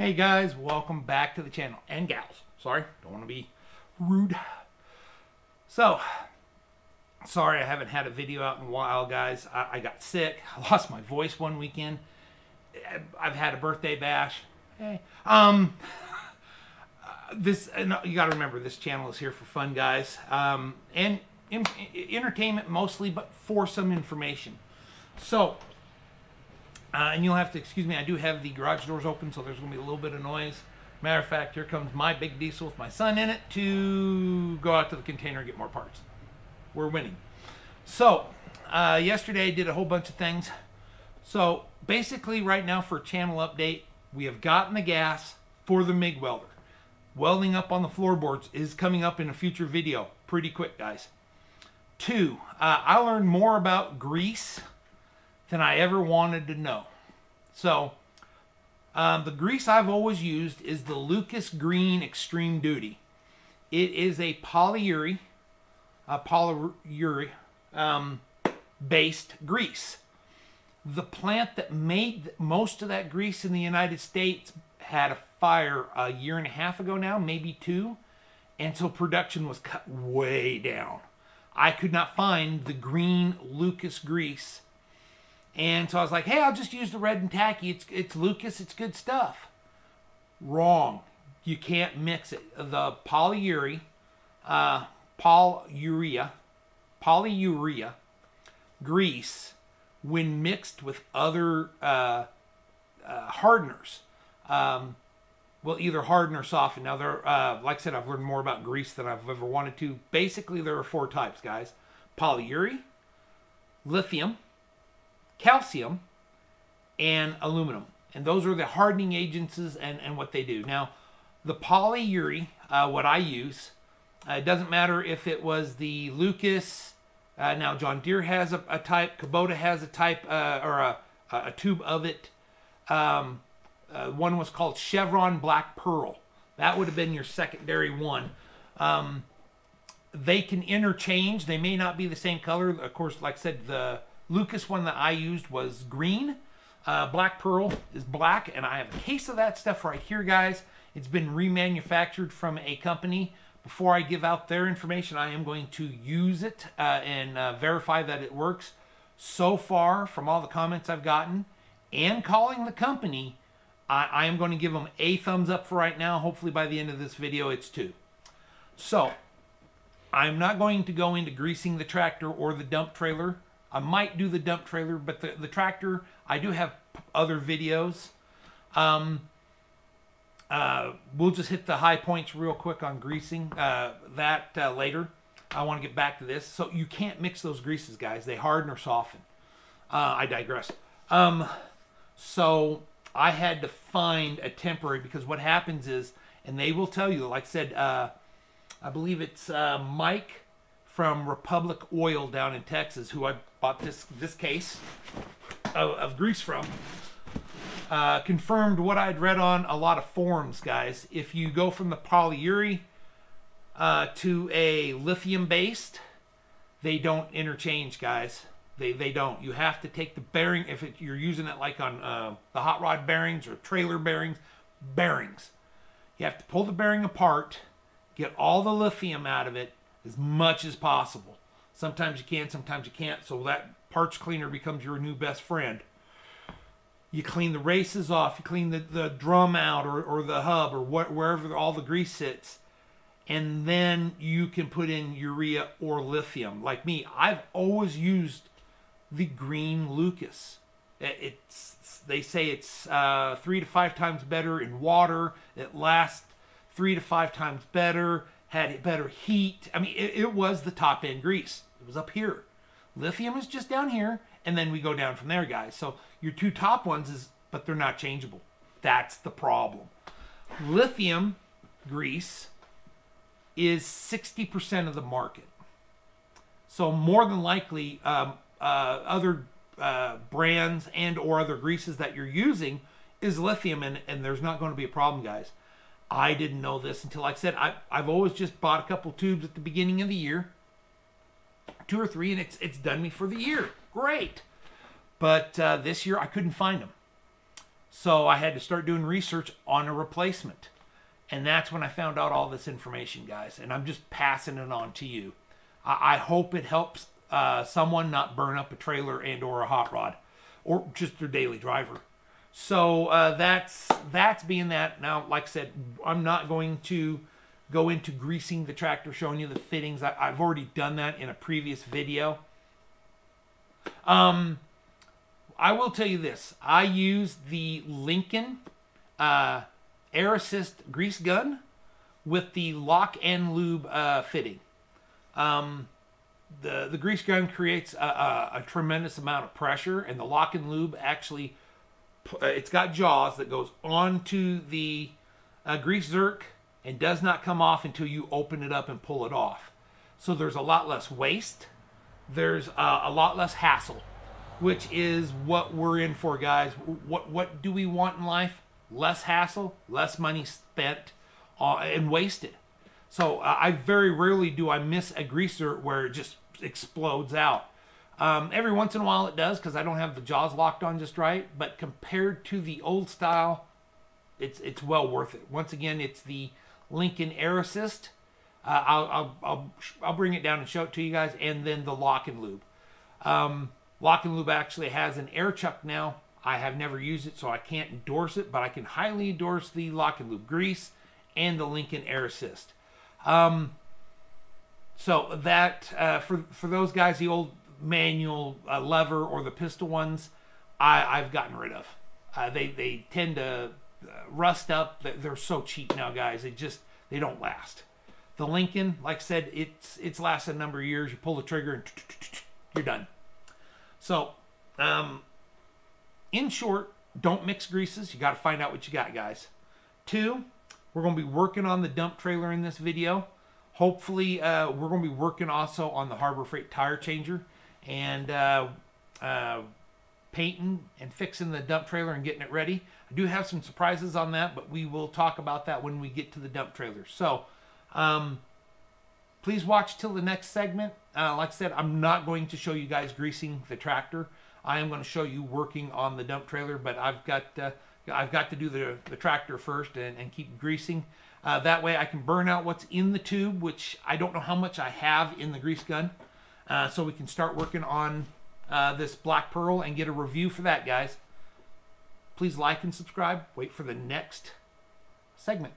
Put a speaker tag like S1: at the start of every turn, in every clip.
S1: Hey guys, welcome back to the channel. And gals, sorry, don't want to be rude. So, sorry I haven't had a video out in a while, guys. I got sick. I lost my voice one weekend. I've had a birthday bash. Hey. You got to remember, this channel is here for fun, guys. And entertainment mostly, but for some information. So, and you'll have to excuse me, I do have the garage doors open, so there's going to be a little bit of noise. Matter of fact, here comes my big diesel with my son in it to go out to the container and get more parts. We're winning. So, yesterday I did a whole bunch of things. So, basically right now for a channel update, we have gotten the gas for the MIG welder. Welding up on the floorboards is coming up in a future video. Pretty quick, guys. 2, I learned more about grease than I ever wanted to know. So, the grease I've always used is the Lucas Green Extreme Duty. It is a polyurethane based grease. The plant that made most of that grease in the United States had a fire a year and a half ago now, maybe 2, and so production was cut way down. I could not find the green Lucas grease. And so I was like, hey, I'll just use the red and tacky. It's Lucas, it's good stuff. Wrong. You can't mix it. The polyurea grease, when mixed with other hardeners, will either harden or soften. Now, like I said, I've learned more about grease than I've ever wanted to. Basically, there are 4 types, guys. Polyurea, lithium, calcium, and aluminum. And those are the hardening agents and what they do. Now, the polyurea, what I use, it doesn't matter if it was the Lucas, now John Deere has a type, Kubota has a type, or a tube of it. One was called Chevron Black Pearl. That would have been your secondary one. They can interchange. They may not be the same color. Of course, like I said, the Lucas one that I used was green. Black Pearl is black, and I have a case of that stuff right here, guys. It's been remanufactured from a company. Before I give out their information, I am going to use it and verify that it works. So far, from all the comments I've gotten and calling the company, I am going to give them a thumbs up for right now. Hopefully by the end of this video, it's 2. So, I'm not going to go into greasing the tractor or the dump trailer. I might do the dump trailer, but the tractor, I do have other videos. We'll just hit the high points real quick on greasing later. I want to get back to this. So you can't mix those greases, guys. They harden or soften. I digress. So I had to find a temporary, because what happens is, and they will tell you, like I said, I believe it's Mike from Republic Oil down in Texas, who I bought this case of grease from, confirmed what I'd read on a lot of forums, guys. If you go from the polyurea to a lithium-based, they don't interchange, guys. They don't. You have to take the bearing, if you're using it like on the hot rod bearings or trailer bearings. You have to pull the bearing apart, get all the lithium out of it as much as possible. Sometimes you can, sometimes you can't, so that parts cleaner becomes your new best friend. You clean the races off, you clean the drum out or the hub or wherever all the grease sits, and then you can put in urea or lithium. Like me, I've always used the green Lucas. They say it's 3 to 5 times better in water. It lasts 3 to 5 times better. Had better heat. I mean, it was the top end grease. It was up here. Lithium is just down here, and then we go down from there, guys. So your 2 top ones but they're not changeable. That's the problem. Lithium grease is 60% of the market. So more than likely, other brands and or other greases that you're using is lithium, and there's not going to be a problem, guys. I didn't know this until, like I said, I've always just bought a couple tubes at the beginning of the year, 2 or 3, and it's done me for the year. Great. But this year I couldn't find them. So I had to start doing research on a replacement. And that's when I found out all this information, guys. And I'm just passing it on to you. I hope it helps someone not burn up a trailer and or a hot rod, or just their daily driver. So that's being that. Now, like I said, I'm not going to go into greasing the tractor, showing you the fittings. I've already done that in a previous video. I will tell you this. I use the Lincoln Air Assist grease gun with the lock and lube fitting. The grease gun creates a tremendous amount of pressure, and the lock and lube actually, it's got jaws that goes onto the grease zerk and does not come off until you open it up and pull it off. So there's a lot less waste. There's a lot less hassle, which is what we're in for, guys. What do we want in life? Less hassle, less money spent and wasted. So I very rarely do I miss a greaser where it just explodes out. Every once in a while it does, because I don't have the jaws locked on just right. But compared to the old style, it's well worth it. Once again, it's the Lincoln Air Assist. I'll bring it down and show it to you guys, and then the lock and lube. Lock and lube actually has an air chuck now. I have never used it, so I can't endorse it, but I can highly endorse the lock and lube grease and the Lincoln Air Assist. So that for those guys, the old manual lever or the pistol ones, I've gotten rid of. They tend to rust up. They're so cheap now, guys. They don't last. The Lincoln, like I said, it's lasted a number of years. You pull the trigger and you're done. So, in short, don't mix greases. You got to find out what you got, guys. 2, we're going to be working on the dump trailer in this video. Hopefully, we're going to be working also on the Harbor Freight tire changer, and painting and fixing the dump trailer and getting it ready. I do have some surprises on that, but we will talk about that when we get to the dump trailer. So, please watch till the next segment. Like I said, I'm not going to show you guys greasing the tractor. I am going to show you working on the dump trailer, but I've got to do the tractor first and keep greasing. That way I can burn out what's in the tube, which I don't know how much I have in the grease gun. So we can start working on this Black Pearl and get a review for that, guys. Please like and subscribe. Wait for the next segment.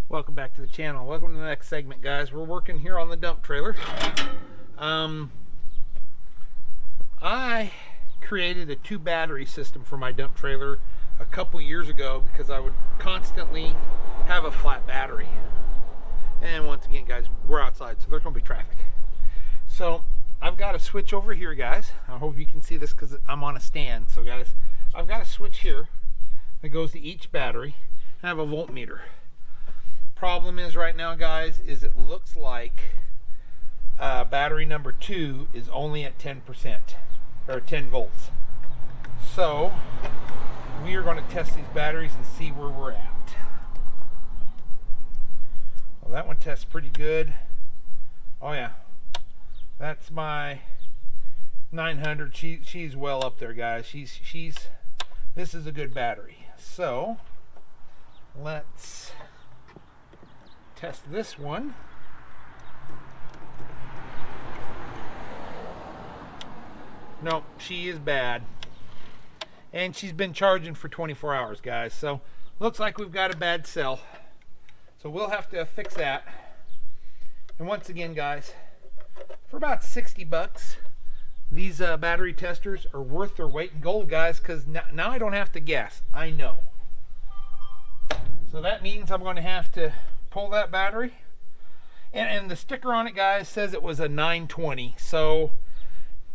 S1: Welcome back to the channel. Welcome to the next segment, guys. We're working here on the dump trailer. I created a 2-battery system for my dump trailer a couple years ago because I would constantly have a flat battery. And once again, guys, we're outside, so there's going to be traffic. So I've got a switch over here, guys. I hope you can see this because I'm on a stand. So, guys, I've got a switch here that goes to each battery. I have a voltmeter. Problem is right now, guys, is it looks like battery number 2 is only at 10% or 10 volts. So we are going to test these batteries and see where we're at. Well, that one tests pretty good. Oh yeah, that's my 900. She's well up there, guys. This is a good battery. So let's test this one. No, she is bad. And she's been charging for 24 hours, guys. So looks like we've got a bad cell. So we'll have to fix that. And once again, guys, for about 60 bucks, these battery testers are worth their weight in gold, guys, because now I don't have to guess. I know. So that means I'm going to have to pull that battery, and the sticker on it, guys, says it was a 920, so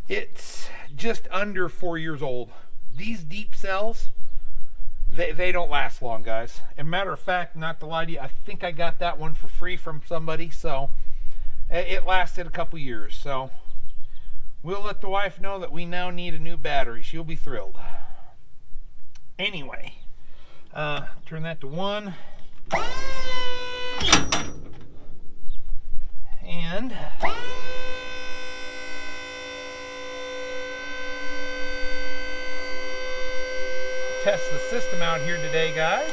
S1: it's just under 4 years old. These deep cells, they don't last long, guys. And matter of fact, not to lie to you, I think I got that one for free from somebody, so it lasted a couple years. So We'll let the wife know that we now need a new battery. She'll be thrilled. Anyway, turn that to 1. And test the system out here today, guys.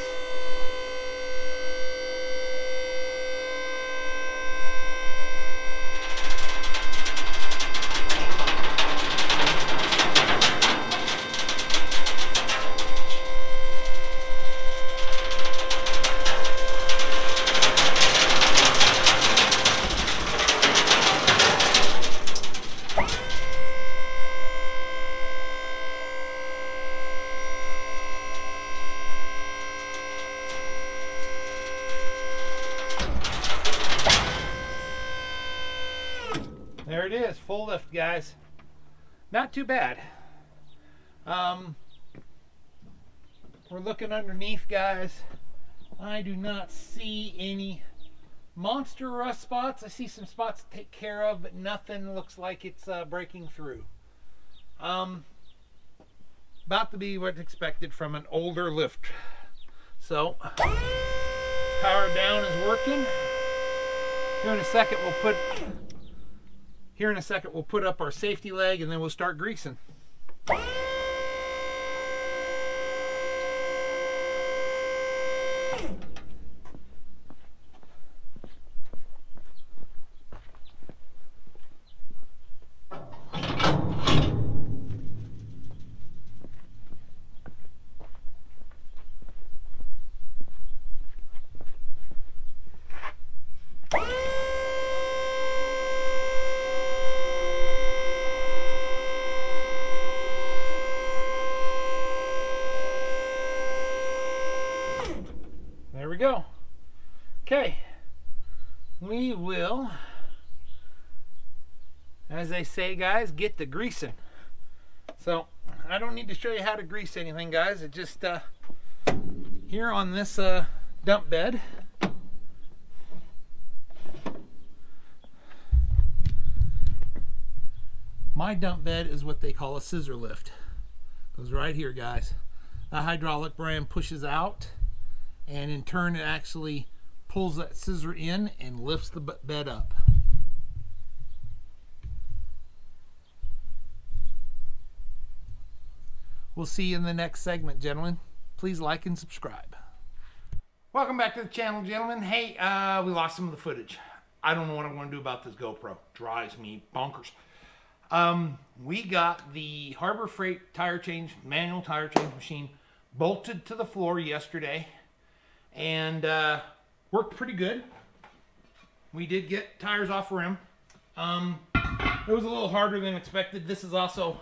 S1: There it is, full lift, guys. Not too bad. We're looking underneath, guys. I do not see any monster rust spots. I see some spots to take care of, but nothing looks like it's breaking through. About to be what's expected from an older lift. So, power down is working. Here in a second we'll put up our safety leg and then we'll start greasing. There we go. Okay, we will, as they say, guys, get the greasing. So I don't need to show you how to grease anything, guys. It just here on this dump bed, my dump bed is what they call a scissor lift. Goes right here, guys. The hydraulic brand pushes out, and in turn it actually pulls that scissor in and lifts the bed up. We'll see you in the next segment, gentlemen. Please like and subscribe. Welcome back to the channel, gentlemen. Hey, we lost some of the footage. I don't know what I'm going to do about this GoPro. Drives me bonkers. We got the Harbor Freight tire change, manual tire change machine bolted to the floor yesterday, and worked pretty good. We did get tires off rim. It was a little harder than expected. This is also,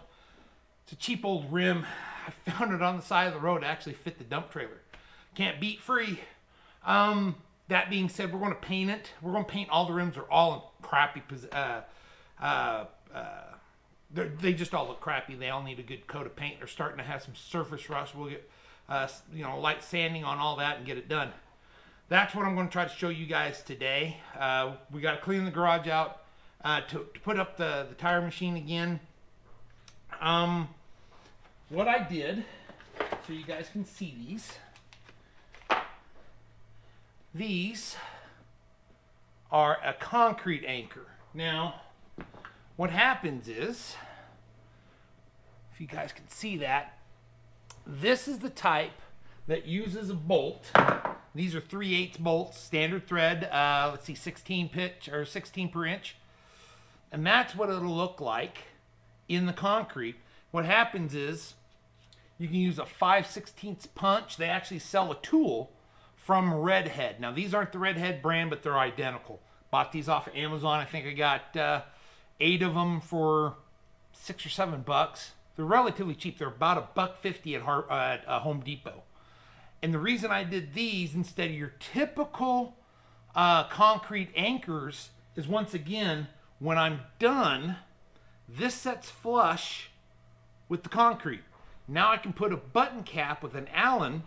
S1: it's a cheap old rim. I found it on the side of the road to actually fit the dump trailer. Can't beat free. That being said, we're going to paint it. We're going to paint all the rims. They're all in crappy they just all look crappy. They all need a good coat of paint. They're starting to have some surface rust. We'll get light sanding on all that and get it done. That's what I'm going to try to show you guys today. We got to clean the garage out to put up the tire machine again. What I did, so you guys can see these are a concrete anchor. Now, what happens is, if you guys can see that, this is the type that uses a bolt. These are 3/8 bolts, standard thread, let's see, 16 pitch or 16 per inch. And that's what it'll look like in the concrete. What happens is you can use a 5/16 punch. They actually sell a tool from Redhead. Now these aren't the Redhead brand, but they're identical. Bought these off of Amazon. I think I got 8 of them for $6 or $7. They're relatively cheap. They're about $1.50 at Home Depot. And the reason I did these instead of your typical concrete anchors is, once again, when I'm done, this sets flush with the concrete. Now I can put a button cap with an Allen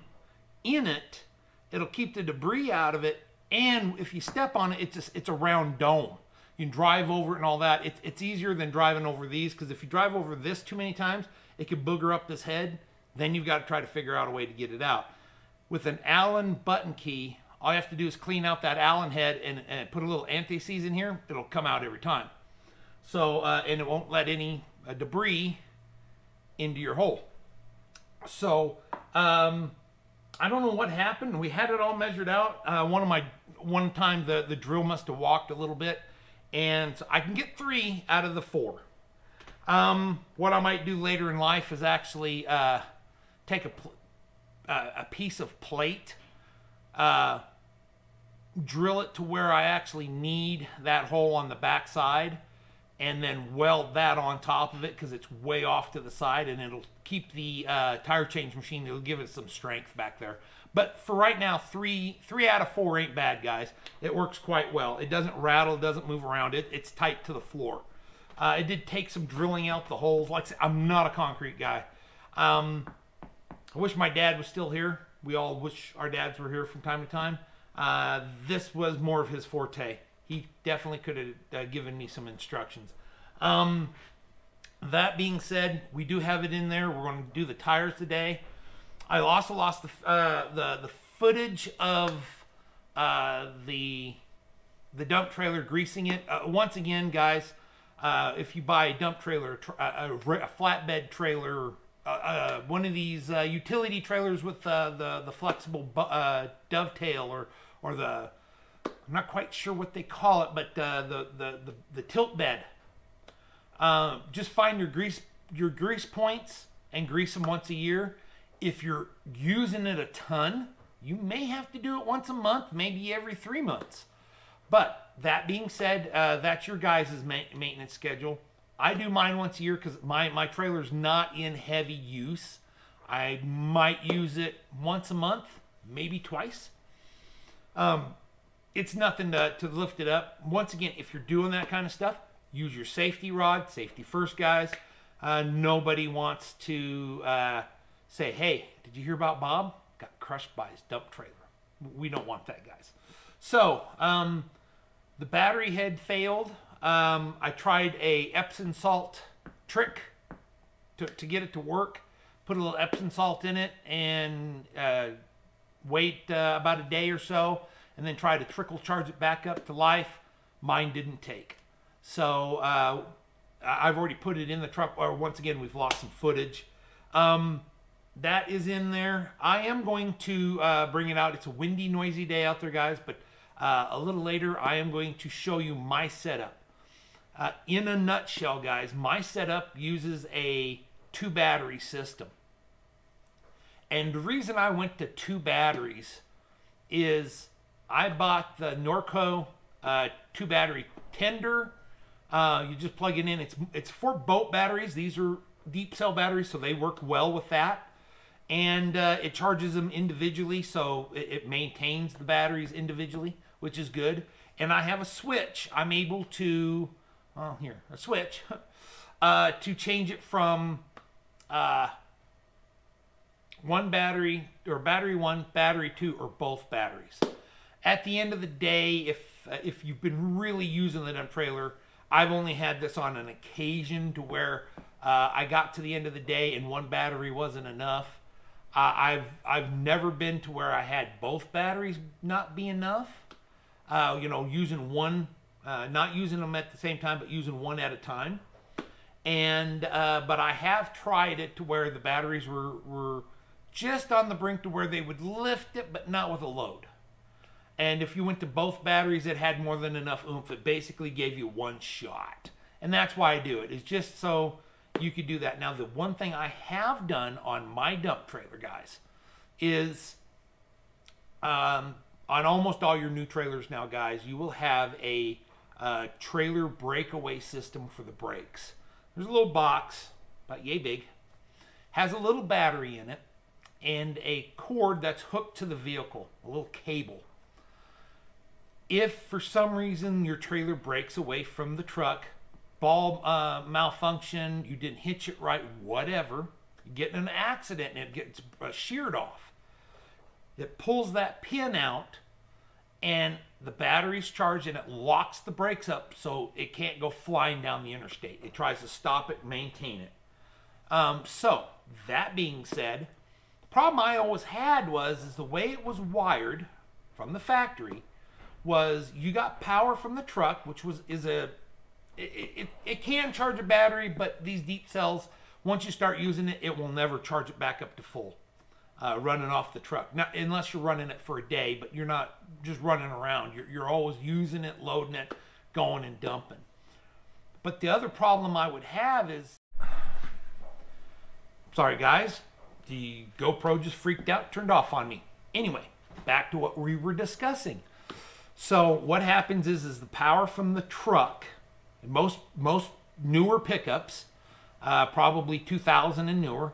S1: in it. It'll keep the debris out of it, and if you step on it, it's a round dome. You can drive over it and all that. It's easier than driving over these, because if you drive over this too many times, it could booger up this head. Then you've got to try to figure out a way to get it out. With an Allen button key, all you have to do is clean out that Allen head and put a little anti-seize in here. It'll come out every time. So, and it won't let any debris into your hole. So, I don't know what happened. We had it all measured out. One time the drill must have walked a little bit, and so I can get 3 out of the 4. What I might do later in life is actually take a piece of plate, drill it to where I actually need that hole on the back side, and then weld that on top of it, because it's way off to the side, and it'll keep the tire change machine. It'll give it some strength back there. But for right now, 3 out of 4 ain't bad, guys. It works quite well. It doesn't rattle, it doesn't move around. It's tight to the floor. It did take some drilling out the holes. Like I said, I'm not a concrete guy. I wish my dad was still here. We all wish our dads were here from time to time. This was more of his forte. He definitely could have given me some instructions. That being said, we do have it in there. We're going to do the tires today. I also lost the footage of the dump trailer greasing it. Once again, guys, if you buy a dump trailer, a flatbed trailer, one of these utility trailers with the flexible dovetail or the, I'm not quite sure what they call it, but the tilt bed. Just find your grease points and grease them once a year. If you're using it a ton, you may have to do it once a month, maybe every 3 months. But that being said, that's your guys' maintenance schedule. I do mine once a year because my trailer's not in heavy use. I might use it once a month, maybe twice. It's nothing to lift it up. Once again, if you're doing that kind of stuff, use your safety rod. Safety first, guys. Nobody wants to say, hey, did you hear about Bob? Got crushed by his dump trailer. We don't want that, guys. So, the battery head failed. I tried a Epsom salt trick to get it to work. Put a little Epsom salt in it and wait about a day or so, and then try to trickle charge it back up to life. Mine didn't take. So I've already put it in the truck. Or once again, we've lost some footage. That is in there. I am going to bring it out. It's a windy, noisy day out there, guys, but a little later I am going to show you my setup. In a nutshell, guys, my setup uses a 2-battery system. And the reason I went to 2 batteries is I bought the Norco 2-battery tender. You just plug it in. It's for boat batteries. These are deep cell batteries, so they work well with that. And it charges them individually, so it maintains the batteries individually, which is good. And I have a switch. I'm able to, a switch, to change it from one battery, or battery 1, battery 2, or both batteries. At the end of the day, if you've been really using the dump trailer, I've only had this on an occasion to where I got to the end of the day and one battery wasn't enough. I've never been to where I had both batteries not be enough. You know, using one, not using them at the same time, but using one at a time. And but I have tried it to where the batteries were just on the brink to where they would lift it, but not with a load. And if you went to both batteries, it had more than enough oomph. It basically gave you one shot. And that's why I do it. It's just so you could do that. Now, the one thing I have done on my dump trailer, guys, is on almost all your new trailers now, guys, you will have a trailer breakaway system for the brakes. There's a little box, about yay big, has a little battery in it, and a cord that's hooked to the vehicle, a little cable. If for some reason your trailer breaks away from the truck, ball malfunction, you didn't hitch it right, whatever, you get in an accident and it gets sheared off. It pulls that pin out, and the battery's charged and it locks the brakes up so it can't go flying down the interstate. It tries to stop it, maintain it. So that being said, the problem I always had is the way it was wired from the factory was you got power from the truck, which it can charge a battery, but these deep cells, once you start using it, it will never charge it back up to full. Running off the truck, not unless you're running it for a day, but you're not just running around. You're always using it, loading it, going and dumping. But the other problem I would have is, sorry guys, the GoPro just freaked out, turned off on me. Anyway, back to what we were discussing. So what happens is the power from the truck, most newer pickups, probably 2000 and newer,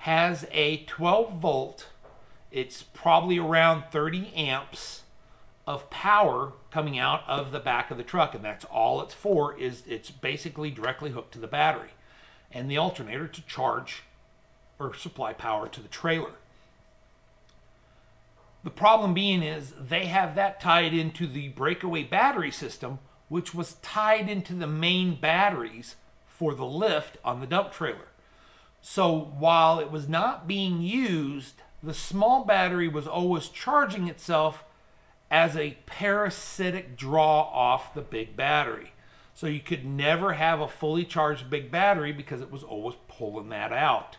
S1: has a 12 volt, it's probably around 30 amps of power coming out of the back of the truck, and that's all it's for. It's basically directly hooked to the battery and the alternator to charge or supply power to the trailer. The problem being is they have that tied into the breakaway battery system, which was tied into the main batteries for the lift on the dump trailer. So while it was not being used, the small battery was always charging itself as a parasitic draw off the big battery. So you could never have a fully charged big battery because it was always pulling that out.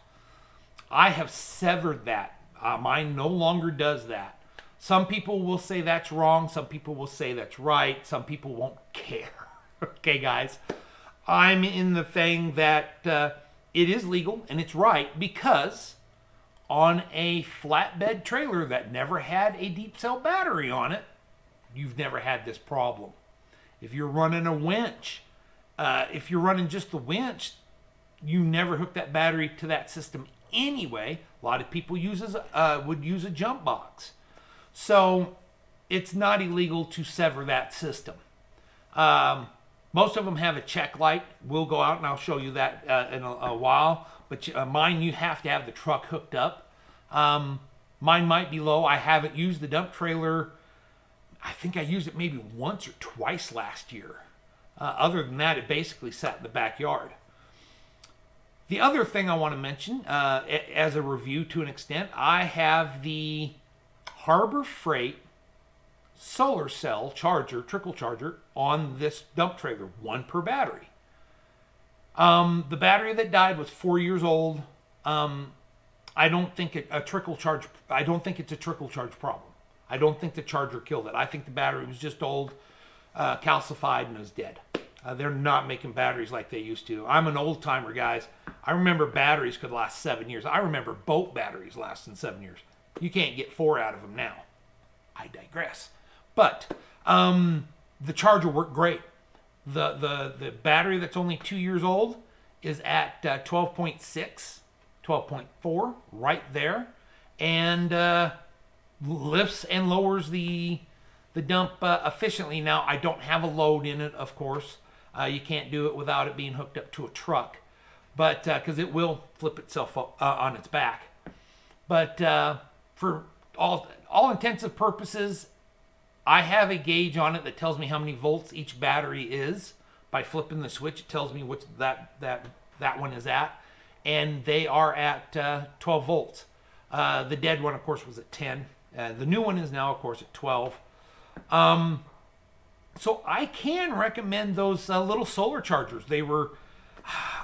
S1: I have severed that. Mine no longer does that. Some people will say that's wrong. Some people will say that's right. Some people won't care. Okay, guys. I'm in the thing that it is legal and it's right, because on a flatbed trailer that never had a deep cell battery on it, you've never had this problem. If you're running a winch, if you're running just the winch, you never hook that battery to that system anyway. A lot of people would use a jump box. So it's not illegal to sever that system. Most of them have a check light. We'll go out and I'll show you that in a while. But mine, you have to have the truck hooked up. Mine might be low. I haven't used the dump trailer. I think I used it maybe once or twice last year. Other than that, it basically sat in the backyard. The other thing I want to mention, as a review to an extent, I have the Harbor Freight solar cell charger, trickle charger, on this dump trailer, one per battery. The battery that died was 4 years old. I don't think it's a trickle charge problem. I don't think the charger killed it. I think the battery was just old, calcified, and was dead. They're not making batteries like they used to. I'm an old timer, guys. I remember batteries could last 7 years. I remember boat batteries lasting 7 years. You can't get 4 out of them now. I digress. But the charger worked great. The battery that's only 2 years old is at 12.6, 12.4, right there, and lifts and lowers the dump efficiently. Now, I don't have a load in it, of course. You can't do it without it being hooked up to a truck, but because it will flip itself up, on its back. But for all intents and purposes, I have a gauge on it that tells me how many volts each battery is. By flipping the switch, it tells me which that one is at, and they are at 12 volts. The dead one, of course, was at 10. The new one is now, of course, at 12. So I can recommend those little solar chargers. They were,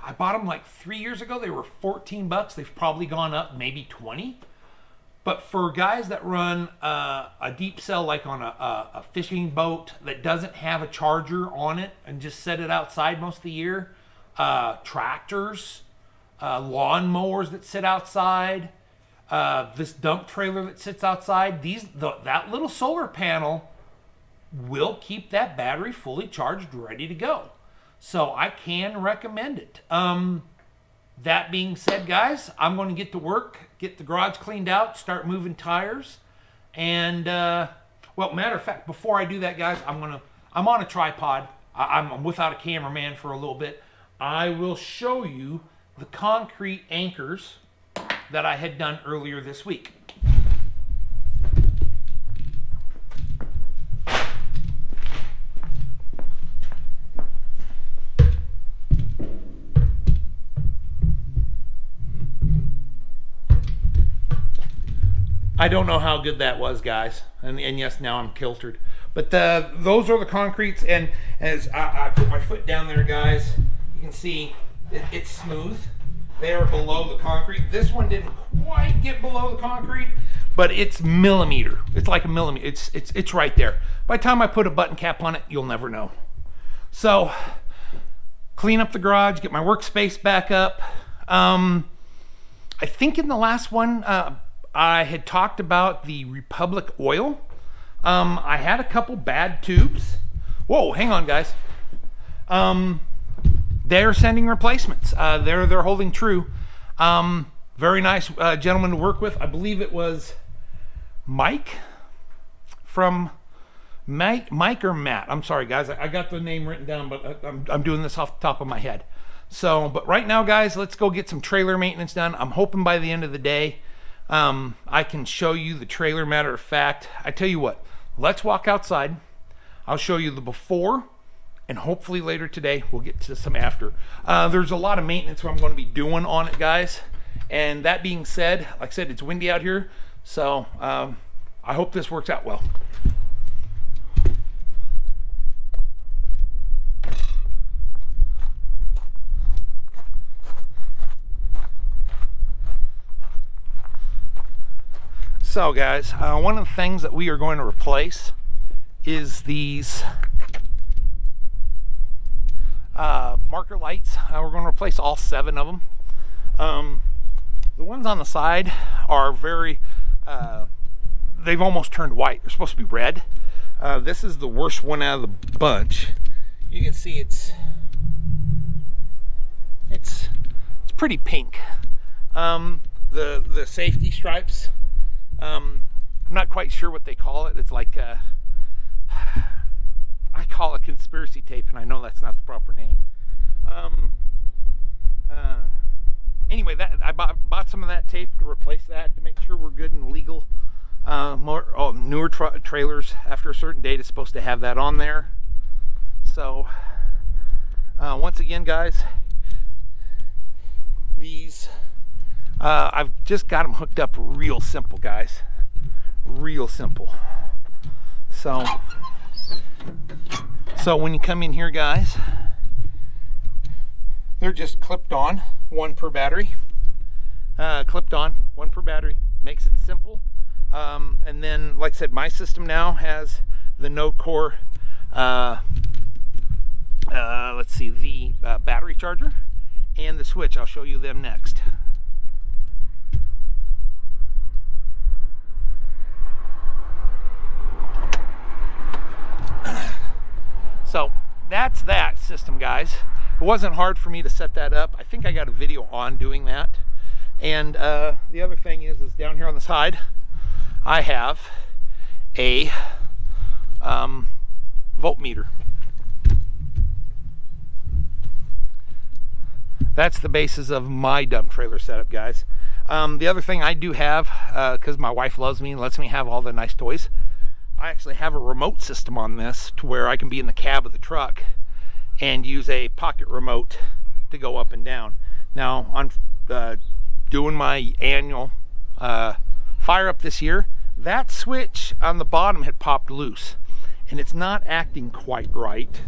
S1: I bought them like 3 years ago. They were 14 bucks. They've probably gone up maybe 20. But for guys that run a deep cell, like on a fishing boat that doesn't have a charger on it and just set it outside most of the year, tractors, lawn mowers that sit outside, this dump trailer that sits outside, that little solar panel will keep that battery fully charged, ready to go. So I can recommend it. That being said, guys, I'm going to get to work, get the garage cleaned out, start moving tires, and well, matter of fact, before I do that, guys, I'm on a tripod. I'm without a cameraman for a little bit. I will show you the concrete anchors that I had done earlier this week. I don't know how good that was, guys. And yes, now I'm kiltered. But those are the concretes, and as I put my foot down there, guys, you can see it's smooth. They are below the concrete. This one didn't quite get below the concrete, but it's millimeter. It's like a millimeter. It's right there. By the time I put a button cap on it, you'll never know. So, clean up the garage, get my workspace back up. I think in the last one, I had talked about the Republic oil. I had a couple bad tubes. Whoa, hang on, guys. They're sending replacements. They're holding true. Very nice gentleman to work with. I believe it was Mike from Mike or Matt. I'm sorry, guys. I got the name written down, but I'm doing this off the top of my head. So, but right now, guys, let's go get some trailer maintenance done. I'm hoping by the end of the day, I can show you the trailer. Matter of fact, I tell you what, let's walk outside. I'll show you the before, and hopefully later today we'll get to some after. There's a lot of maintenance I'm going to be doing on it, guys. And that being said, like I said, it's windy out here, so I hope this works out well. So guys, one of the things that we are going to replace is these marker lights. We're going to replace all 7 of them. The ones on the side are very, they've almost turned white. They're supposed to be red. This is the worst one out of the bunch. You can see it's pretty pink. The safety stripes, I'm not quite sure what they call it. It's like I call it conspiracy tape, and I know that's not the proper name. Anyway, I bought some of that tape to replace that, to make sure we're good and legal. Newer trailers after a certain date is supposed to have that on there. So once again, guys, these I've just got them hooked up real simple, guys, real simple. So when you come in here, guys, they're just clipped on, 1 per battery. Clipped on, 1 per battery. Makes it simple. And then, like I said, my system now has the no-core, let's see, the battery charger and the switch. I'll show you them next. So that's that system, guys. It wasn't hard for me to set that up. I think I got a video on doing that. And the other thing is down here on the side, I have a voltmeter. That's the basis of my dump trailer setup, guys. The other thing I do have, because my wife loves me and lets me have all the nice toys, I actually have a remote system on this to where I can be in the cab of the truck and use a pocket remote to go up and down. Now, on doing my annual fire up this year, that switch on the bottom had popped loose and it's not acting quite right.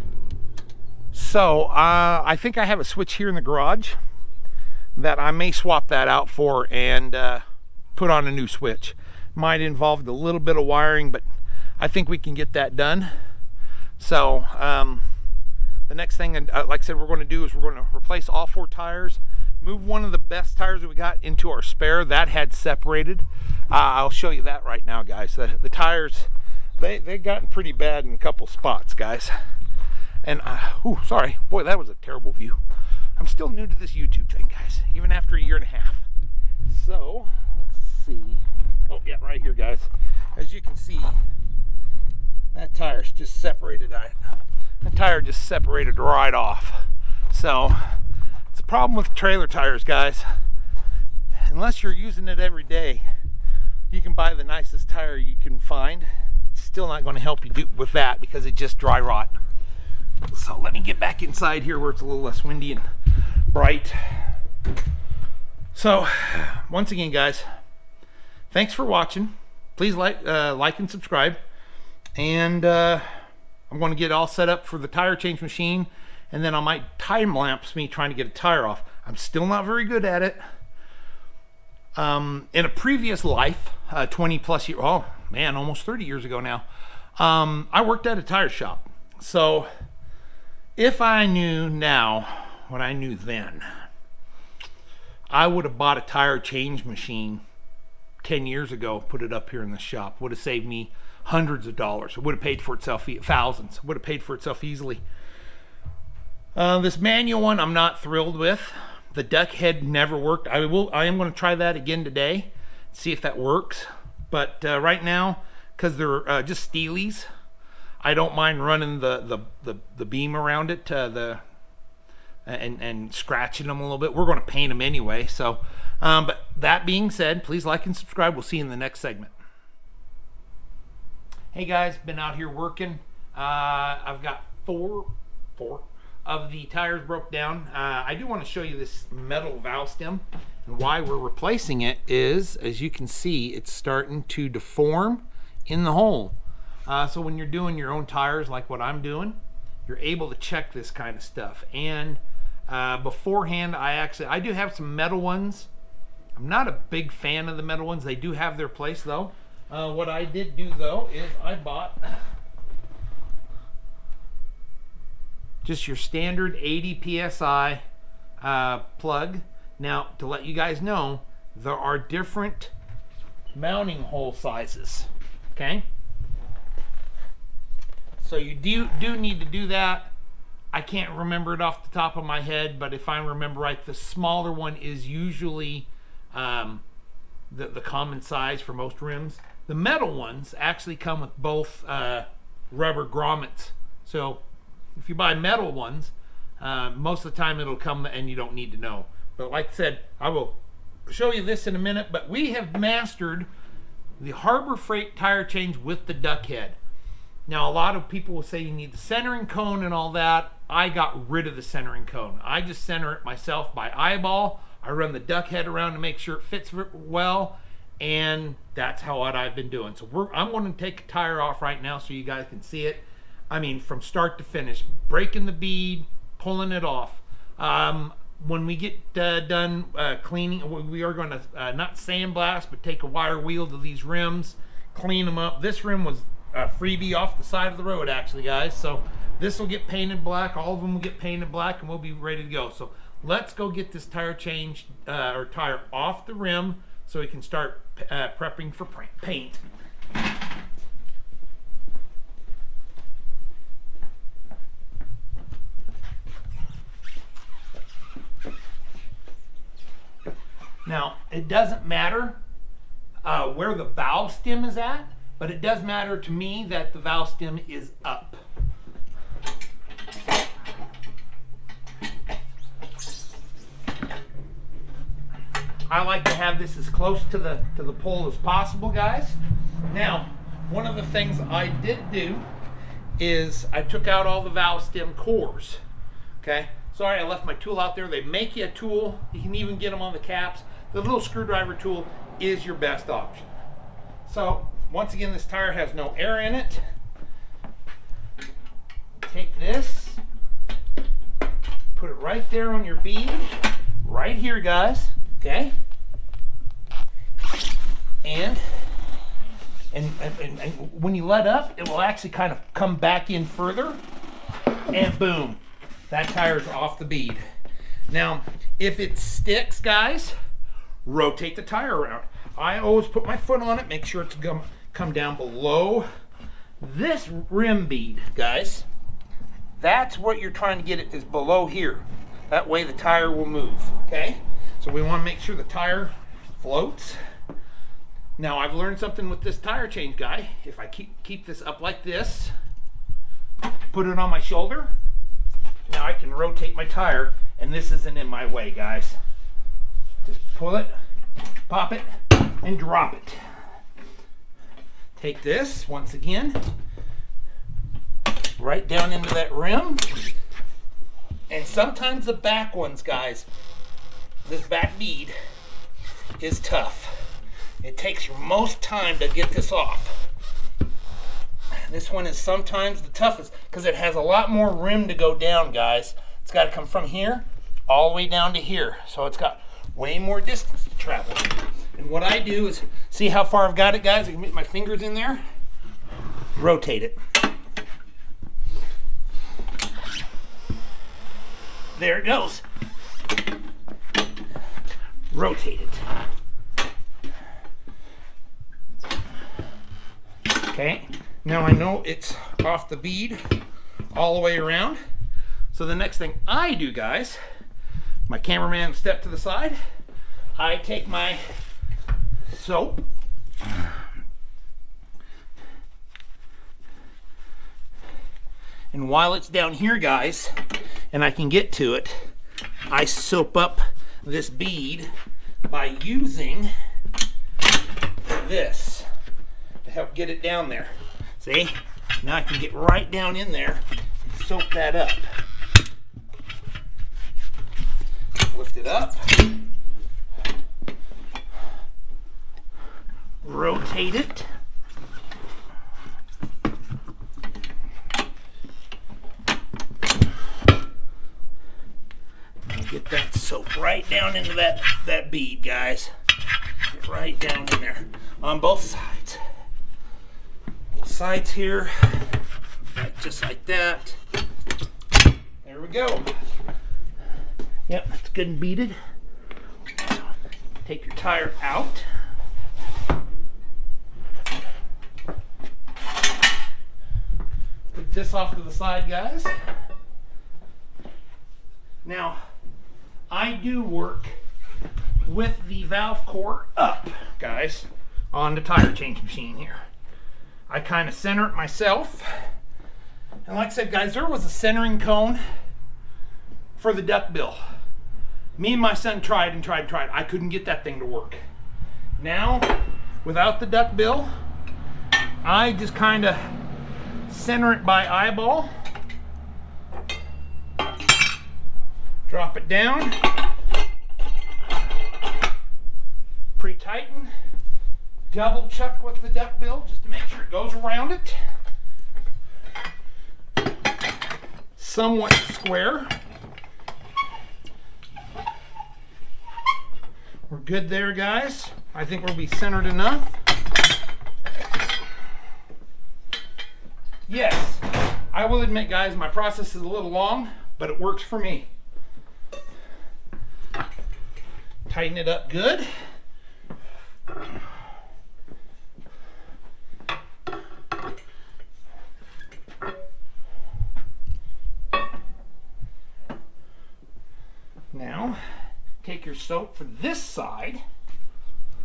S1: So I think I have a switch here in the garage that I may swap that out for and put on a new switch. Might involve a little bit of wiring, but I think we can get that done. So the next thing, like I said, we're going to do is we're going to replace all 4 tires, move one of the best tires that we got into our spare that had separated. I'll show you that right now, guys. The tires, they've gotten pretty bad in a couple spots, guys. And ooh, sorry, boy, that was a terrible view. I'm still new to this YouTube thing, guys, even after a 1.5 years. So let's see. Oh yeah, right here, guys. As you can see, that tire's just separated. The tire just separated right off. So it's a problem with trailer tires, guys. Unless you're using it every day, you can buy the nicest tire you can find. It's still not going to help you with that because it just dry rot. So let me get back inside here where it's a little less windy and bright. So once again, guys, thanks for watching. please like and subscribe. And I'm going to get all set up for the tire change machine, and then I might time lapse me trying to get a tire off. I'm still not very good at it. In a previous life, 20 plus years, oh man, almost 30 years ago now, I worked at a tire shop. So if I knew now what I knew then, I would have bought a tire change machine 10 years ago, put it up here in the shop. Would have saved me hundreds of dollars. It would have paid for itself, thousands. It would have paid for itself easily. This manual one I'm not thrilled with. The duck head never worked. I am going to try that again today, see if that works. But right now, because they're just steelies, I don't mind running the beam around it, and scratching them a little bit. We're going to paint them anyway. So, but that being said, please like and subscribe. We'll see you in the next segment. Hey guys, been out here working. I've got four of the tires broke down. I do want to show you this metal valve stem, and why we're replacing it is, as you can see, it's starting to deform in the hole. So when you're doing your own tires like what I'm doing, you're able to check this kind of stuff. And beforehand, I do have some metal ones. I'm not a big fan of the metal ones. They do have their place though. What I did do though is I bought just your standard 80 psi plug. Now, to let you guys know, there are different mounting hole sizes. Okay, so you do need to do that. I can't remember it off the top of my head, but if I remember right, the smaller one is usually the common size for most rims. The metal ones actually come with both rubber grommets. So if you buy metal ones, most of the time it'll come and you don't need to know. But like I said, I will show you this in a minute, but we have mastered the Harbor Freight tire change with the duck head. Now, a lot of people will say you need the centering cone and all that. I got rid of the centering cone. I just center it myself by eyeball. I run the duck head around to make sure it fits well, and that's how I've been doing. So I'm going to take a tire off right now so you guys can see it. I mean, from start to finish, breaking the bead, pulling it off. When we get done cleaning, we are going to not sandblast, but take a wire wheel to these rims, clean them up. This rim was a freebie off the side of the road, actually, guys. So this will get painted black. All of them will get painted black, and we'll be ready to go. So let's go get this tire changed, or tire off the rim, so we can start prepping for paint. Now, it doesn't matter where the valve stem is at, but it does matter to me that the valve stem is up. I like to have this as close to the pole as possible, guys. Now, one of the things I did do is I took out all the valve stem cores. Okay, sorry I left my tool out there. They make you a tool. You can even get them on the caps. The little screwdriver tool is your best option. So once again, this tire has no air in it. Take this, put it right there on your bead, right here, guys. Okay, and when you let up, it will actually kind of come back in further, and boom, that tire's off the bead. Now, if it sticks, guys, rotate the tire around. I always put my foot on it, make sure it's come down below this rim bead, guys. That's what you're trying to get it, is below here. That way the tire will move, okay? So we want to make sure the tire floats. Now, I've learned something with this tire change, guy. If I keep this up like this, put it on my shoulder, now I can rotate my tire, and this isn't in my way, guys. Just pull it, pop it, and drop it. Take this, once again, right down into that rim. And sometimes the back ones, guys, this back bead is tough. it takes your most time to get this off. This one is sometimes the toughest because it has a lot more rim to go down, guys. It's got to come from here all the way down to here. So it's got way more distance to travel. And what I do is, see how far I've got it, guys? I can get my fingers in there, rotate it. There it goes. Rotate it. Okay, now I know it's off the bead all the way around. So the next thing I do, guys, my cameraman step to the side, I take my soap, and while it's down here, guys, and I can get to it, I soap up this bead by using this to help get it down there. See? Now I can get right down in there and soak that up. Lift it up. Rotate it. Get that soap right down into that bead, guys. Get right down in there on both sides. Both sides here, right, just like that. There we go. Yep, that's good and beaded. Take your tire out. Put this off to the side, guys. Now, I do work with the valve core up, guys, on the tire change machine here. I kind of center it myself. And like I said, guys, there was a centering cone for the duckbill. Me and my son tried and tried and tried. I couldn't get that thing to work. Now, without the duckbill, I just kind of center it by eyeball. Drop it down, pre-tighten, double check with the duckbill just to make sure it goes around it. Somewhat square. We're good there, guys. I think we'll be centered enough. Yes, I will admit, guys, my process is a little long, but it works for me. Tighten it up good. Now, take your soap for this side,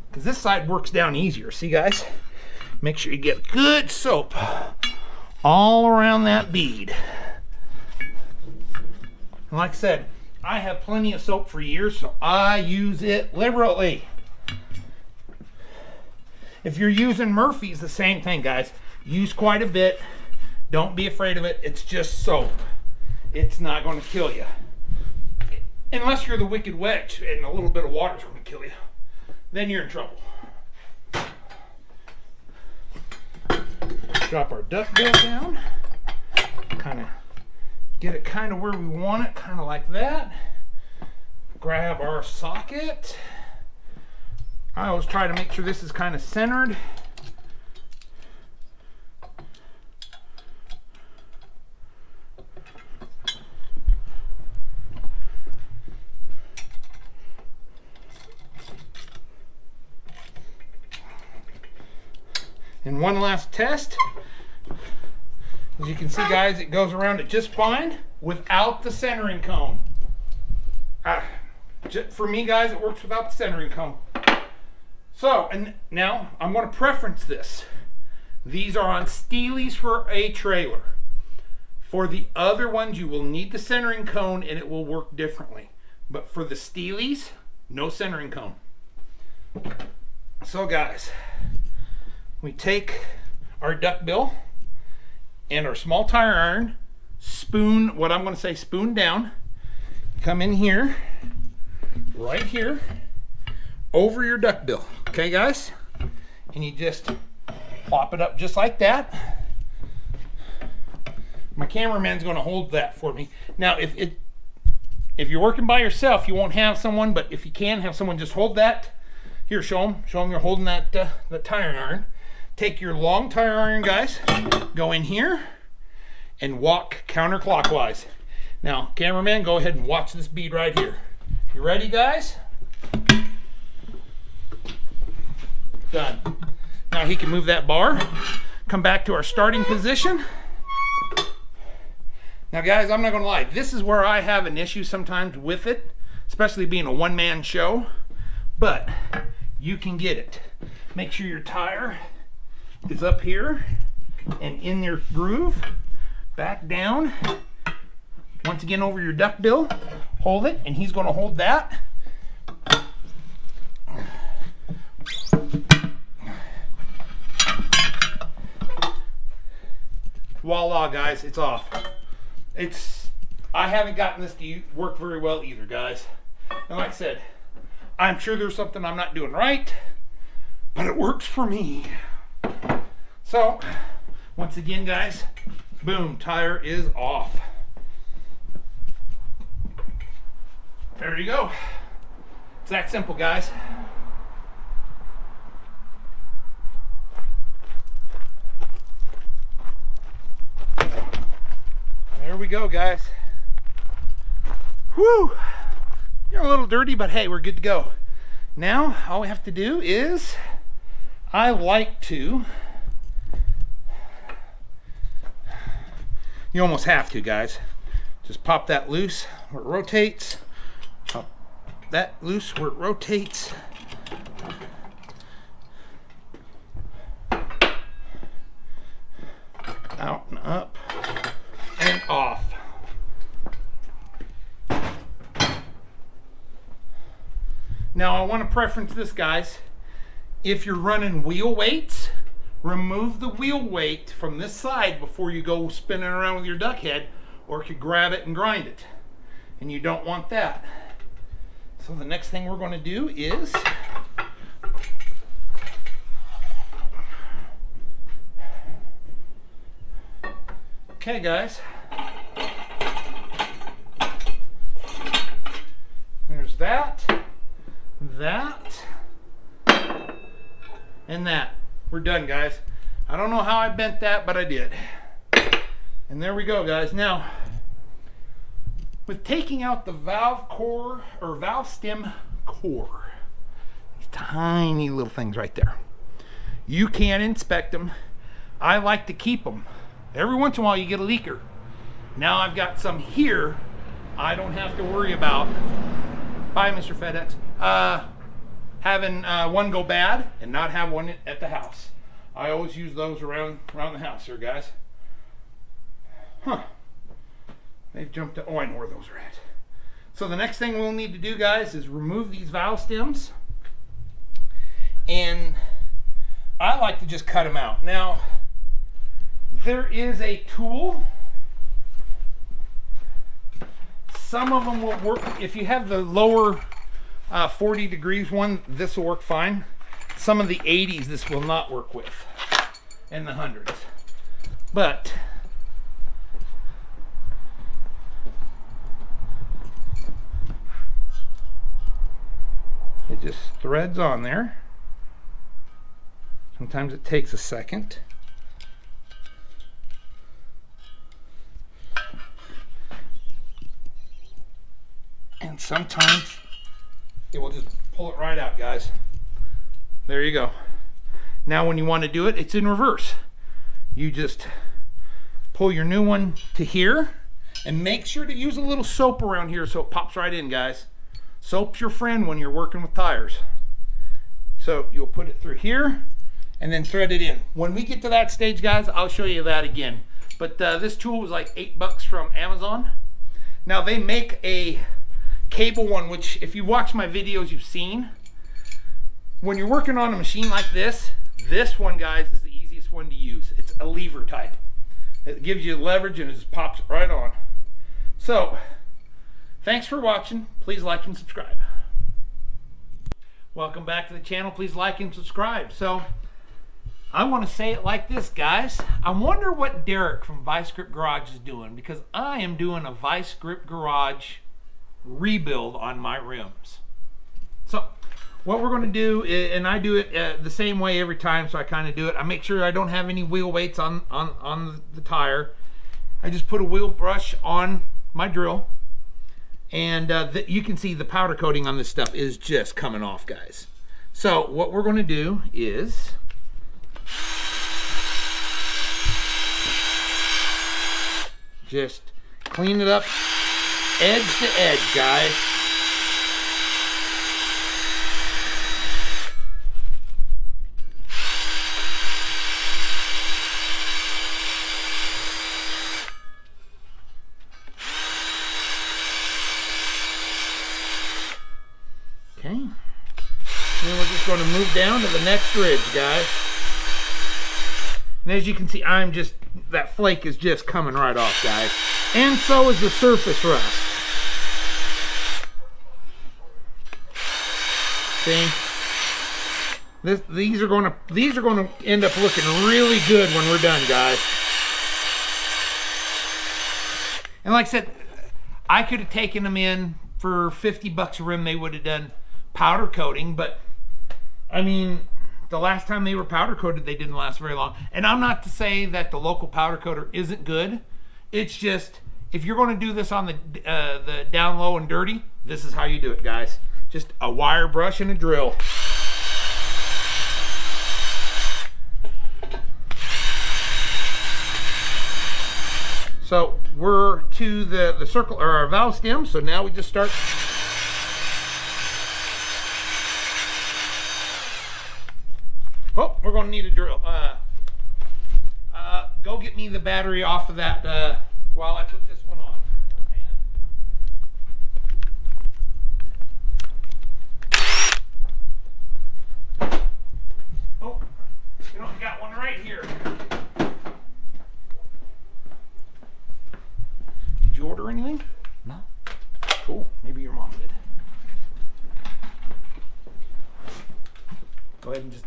S1: because this side works down easier. See, guys? Make sure you get good soap all around that bead. And like I said, I have plenty of soap for years, so I use it liberally. If you're using Murphy's, the same thing, guys. Use quite a bit. Don't be afraid of it. It's just soap. It's not going to kill you. Unless you're the Wicked Witch and a little bit of water is going to kill you. Then you're in trouble. Drop our duckbill down. Kind of get it kind of where we want it, kind of like that. Grab our socket. I always try to make sure this is kind of centered. And one last test. As you can see, guys, it goes around it just fine without the centering cone. For me, guys, it works without the centering cone. So, and now I'm going to preference this. These are on Steely's for a trailer. For the other ones, you will need the centering cone and it will work differently. But for the Steely's, no centering cone. So, guys, we take our duckbill and our small tire iron, spoon, what I'm going to say, spoon down, come in here, right here, over your duckbill. Okay, guys? and you just plop it up just like that. My cameraman's going to hold that for me. Now, if you're working by yourself, you won't have someone, but if you can, have someone just hold that. Here, show them you're holding that the tire iron. Take your long tire iron, guys, go in here and walk counterclockwise. Now, cameraman, go ahead and watch this bead right here. You ready, guys? Done. Now he can move that bar, come back to our starting position. Now guys, I'm not gonna lie, this is where I have an issue sometimes with it, especially being a one-man show, but you can get it. Make sure your tire is up here and in your groove, back down. Once again over your duck bill, hold it, and he's gonna hold that. Voila, guys, it's off. I haven't gotten this to work very well either, guys. And like I said, I'm sure there's something I'm not doing right, but it works for me. So, once again, guys, boom, tire is off. There you go. It's that simple, guys. There we go, guys. Whew! You're a little dirty, but hey, we're good to go. Now, all we have to do is, I like to, you almost have to, guys. Just pop that loose where it rotates. Pop that loose where it rotates. Out and up. And off. Now I want to preference this, guys. If you're running wheel weights, remove the wheel weight from this side before you go spinning around with your duck head, or it could grab it and grind it. And you don't want that. So the next thing we're going to do is okay, guys. There's that, and that. We're done, guys. I don't know how I bent that, but I did. And there we go, guys. Now, with taking out the valve core or valve stem core, these tiny little things right there, you can inspect them. I like to keep them. Every once in a while you get a leaker. Now I've got some here I don't have to worry about, bye Mr. FedEx, having one go bad and not have one at the house. I always use those around the house here, guys. Huh. They've jumped to, oh, I know where those are at. So the next thing we'll need to do, guys, is remove these valve stems. And I like to just cut them out. Now, there is a tool. Some of them will work. If you have the lower 40 degrees one, this will work fine. Some of the 80s this will not work with, and the 100s. But it just threads on there. Sometimes it takes a second. And sometimes it will just pull it right out, guys. There you go. Now when you want to do it, it's in reverse. You just pull your new one to here and make sure to use a little soap around here so it pops right in, guys. Soap's your friend when you're working with tires. So you'll put it through here and then thread it in. When we get to that stage, guys, I'll show you that again. But this tool was like $8 from Amazon. Now they make a cable one, which if you watch my videos you've seen. When you're working on a machine like this one, guys, is the easiest one to use. It's a lever type. It gives you leverage and it just pops right on. So thanks for watching. Please like and subscribe. Welcome back to the channel. Please like and subscribe. So I want to say it like this, guys. I wonder what Derek from Vice Grip Garage is doing, because I am doing a Vice Grip Garage rebuild on my rims. So what we're going to do is, and I do it the same way every time, so I kind of do it. I make sure I don't have any wheel weights on the tire. I just put a wheel brush on my drill, and you can see the powder coating on this stuff is just coming off, guys. So what we're going to do is just clean it up edge to edge, guys. Okay. And then we're just going to move down to the next ridge, guys. And as you can see, that flake is just coming right off, guys. And so is the surface rust. See? These are going to end up looking really good when we're done, guys. And like I said, I could have taken them in for 50 bucks a rim. They would have done powder coating, but I mean, the last time they were powder coated, they didn't last very long. And I'm not to say that the local powder coater isn't good. It's just, if you're going to do this on the down low and dirty, this is how you do it, guys. Just a wire brush and a drill. So we're to the circle, or our valve stem. So now we just start. Oh, we're going to need a drill. Go get me the battery off of that while I put this one on. Oh, you know, I got one right here. Did you order anything? No. Cool. Maybe your mom did. Go ahead and just.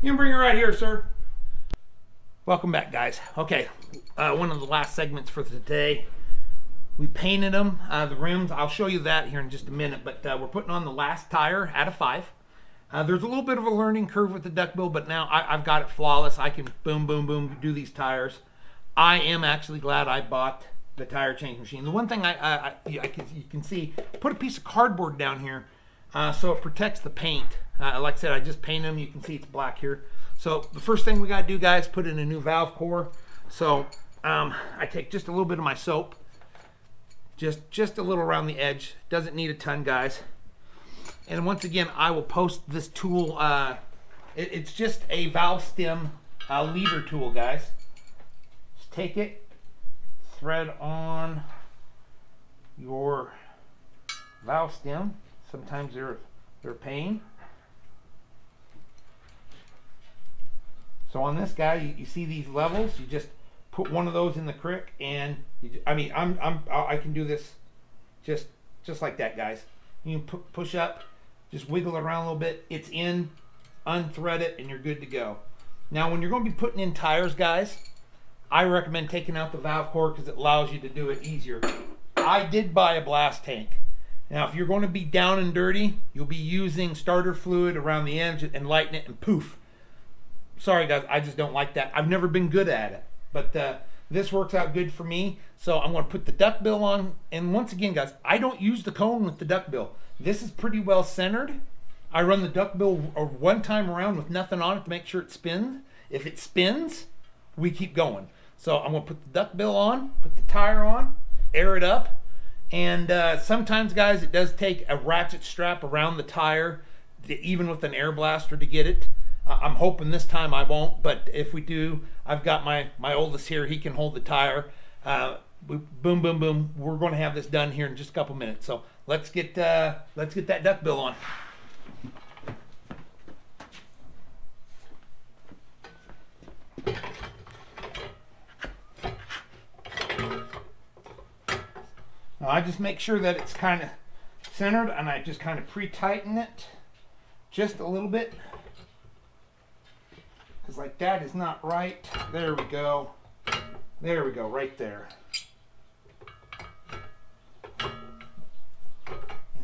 S1: You can bring it right here, sir. Welcome back, guys. Okay, one of the last segments for today. We painted them, the rims. I'll show you that here in just a minute, but we're putting on the last tire out of 5. There's a little bit of a learning curve with the duckbill, but now I've got it flawless. I can boom, boom, boom, do these tires. I am actually glad I bought the tire change machine. The one thing you can see, put a piece of cardboard down here so it protects the paint. Like I said, I just painted them. You can see it's black here. So the first thing we got to do, guys, put in a new valve core. So I take just a little bit of my soap, just a little around the edge. Doesn't need a ton, guys. And once again, I will post this tool. It's just a valve stem lever tool, guys. Just take it, thread on your valve stem. Sometimes they're a pain. So on this guy, you see these levels. You just put one of those in the crick, and I can do this just like that, guys. You can push up, just wiggle it around a little bit. It's in, unthread it, and you're good to go. Now, when you're going to be putting in tires, guys, I recommend taking out the valve core because it allows you to do it easier. I did buy a blast tank. Now, if you're going to be down and dirty, you'll be using starter fluid around the edge and lighten it, and poof. Sorry, guys, I just don't like that. I've never been good at it, but this works out good for me. So I'm going to put the duckbill on, and once again, guys, I don't use the cone with the duckbill. This is pretty well centered. I run the duckbill one time around with nothing on it to make sure it spins. If it spins, we keep going. So I'm going to put the duckbill on, put the tire on, air it up, and sometimes, guys, it does take a ratchet strap around the tire, even with an air blaster, to get it. I'm hoping this time I won't, but if we do, I've got my oldest here. He can hold the tire. Boom, boom, boom. We're going to have this done here in just a couple minutes. So let's get that duckbill on. Now I just make sure that it's kind of centered, and I just kind of pre-tighten it. just a little bit. Because like that is not right. There we go. There we go, right there. And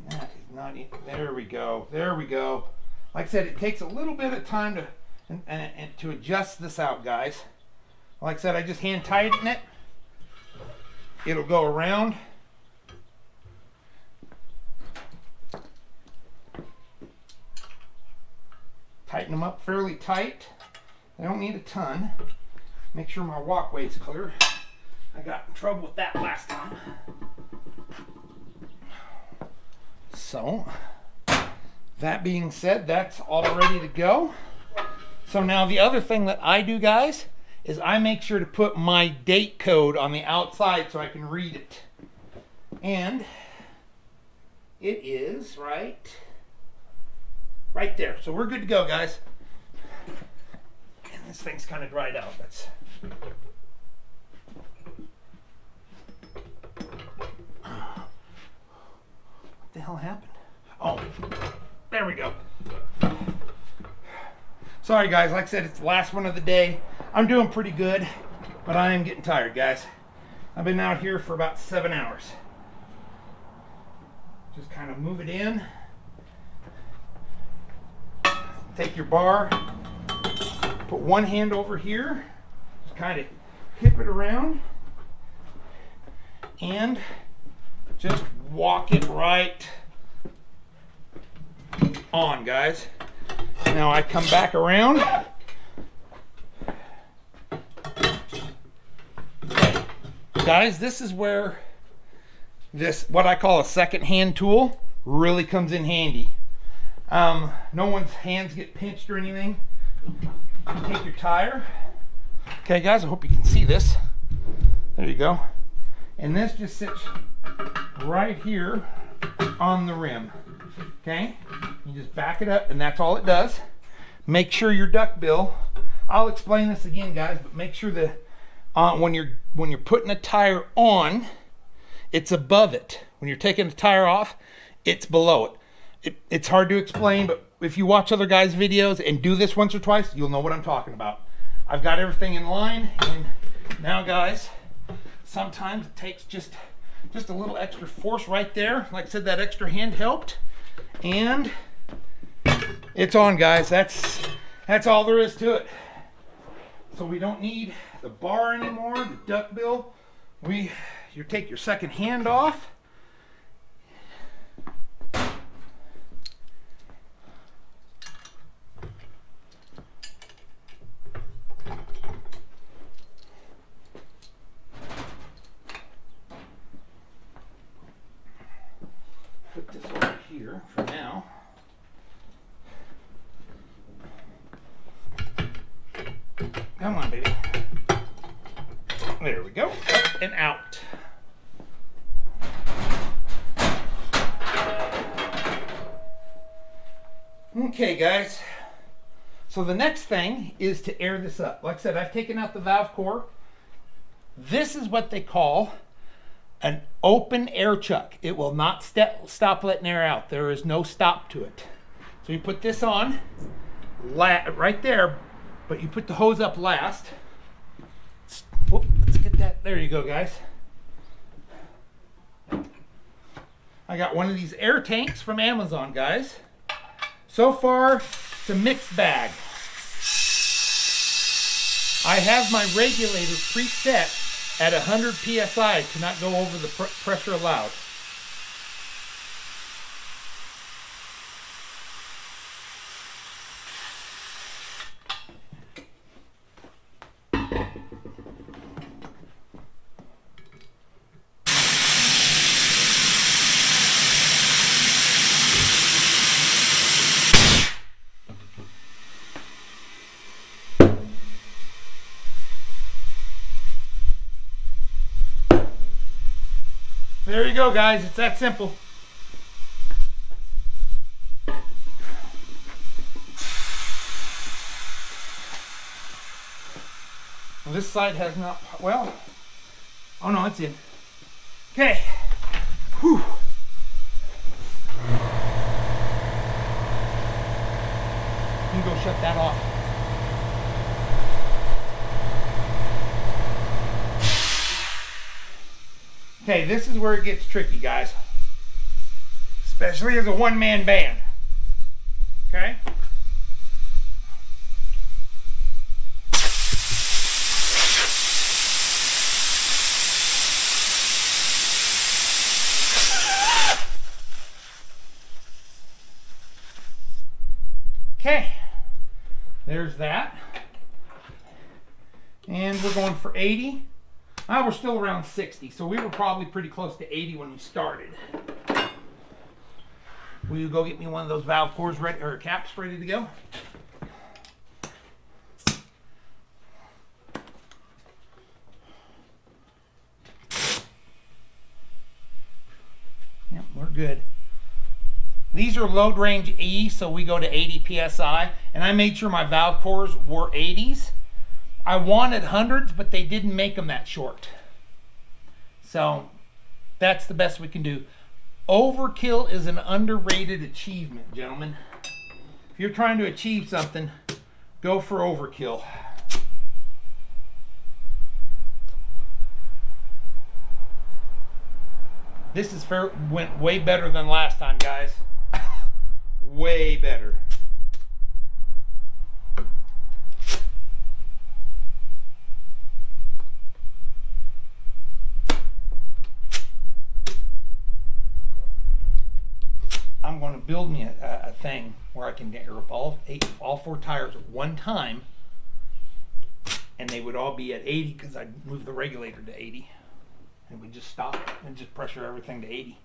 S1: that is not, there we go, there we go. Like I said, it takes a little bit of time to and to adjust this out, guys. Like I said, I just hand tighten it. It'll go around. Tighten them up fairly tight. I don't need a ton. Make sure my walkway is clear. I got in trouble with that last time. So, that being said, that's all ready to go. So now the other thing that I do, guys, is I make sure to put my date code on the outside so I can read it. And it is right there. So we're good to go, guys. And this thing's kind of dried out. That's what the hell happened? Oh, there we go. Sorry guys, like I said, it's the last one of the day. I'm doing pretty good, but I am getting tired, guys. I've been out here for about 7 hours. Just kind of move it in. Take your bar, put one hand over here, just kind of hip it around, and just walk it right on, guys. Now I come back around. Guys, this is where this, what I call a second hand tool, really comes in handy. No one's hands get pinched or anything. You take your tire. Okay guys, I hope you can see this. There you go. And this just sits right here on the rim. Okay, you just back it up and that's all it does. Make sure your duckbill, I'll explain this again guys, but make sure that when you're putting a tire on, it's above it. When you're taking the tire off, it's below it. It's hard to explain, but if you watch other guys' videos and do this once or twice, you'll know what I'm talking about. I've got everything in line, and now guys, sometimes it takes just a little extra force right there. Like I said, that extra hand helped. And it's on, guys. That's all there is to it. So we don't need the bar anymore, the duckbill. You take your second hand off. Put this over here for now. Come on, baby. There we go. Up and out. Okay, guys. So the next thing is to air this up. Like I said, I've taken out the valve core. This is what they call an open air chuck. It will not stop letting air out. There is no stop to it. So you put this on right there, but you put the hose up last. Whoop, let's get that. There you go, guys. I got one of these air tanks from Amazon, guys. So far, it's a mixed bag. I have my regulator preset at 100 psi to not go over the pressure allowed. There you go, guys. It's that simple. Well, this side has not, well, oh no, it's in. Okay. Whew. shut that off. Okay, this is where it gets tricky, guys. Especially as a one-man band. Okay? Okay, there's that. And we're going for 80. We're still around 60, so we were probably pretty close to 80 when we started. Will you go get me one of those valve cores ready, or caps ready to go? Yep, we're good. These are load range E, so we go to 80 PSI, and I made sure my valve cores were 80s. I wanted hundreds, but they didn't make them that short. So that's the best we can do. Overkill is an underrated achievement, gentlemen. If you're trying to achieve something, go for overkill. This is went way better than last time, guys. Way better. I'm going to build me a thing where I can get all 4 tires at one time, and they would all be at 80 because I'd move the regulator to 80, and we just stop and just pressure everything to 80.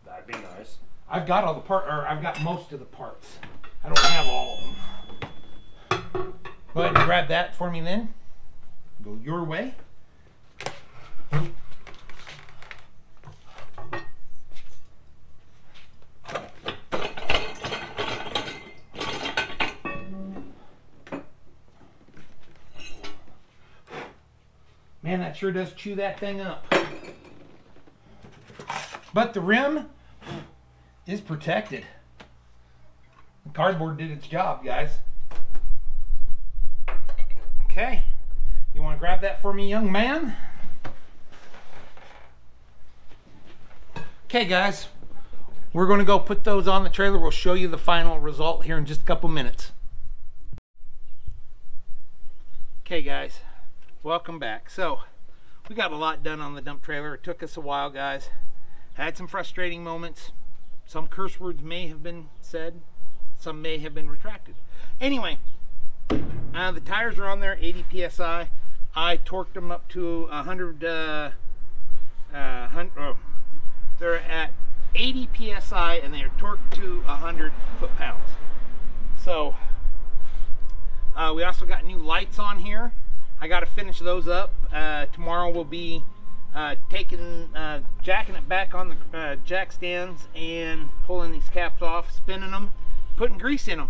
S2: That'd be nice.
S1: I've got all the I've got most of the parts. I don't have all of them. Go ahead and grab that for me then. Go your way. Man, that sure does chew that thing up. But the rim is protected. The cardboard did its job, guys. Okay, you want to grab that for me, young man? Okay, guys, we're going to go put those on the trailer. We'll show you the final result here in just a couple minutes. Okay, guys, welcome back. So we got a lot done on the dump trailer. It took us a while, guys. Had some frustrating moments. Some curse words may have been said. Some may have been retracted. Anyway, the tires are on there, 80 PSI. I torqued them up to 100, they're at 80 PSI and they are torqued to 100 foot-pounds. So, we also got new lights on here. I got to finish those up. Tomorrow we'll be jacking it back on the jack stands and pulling these caps off, spinning them, putting grease in them.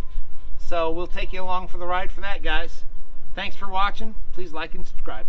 S1: So we'll take you along for the ride for that, guys. Thanks for watching. Please like and subscribe.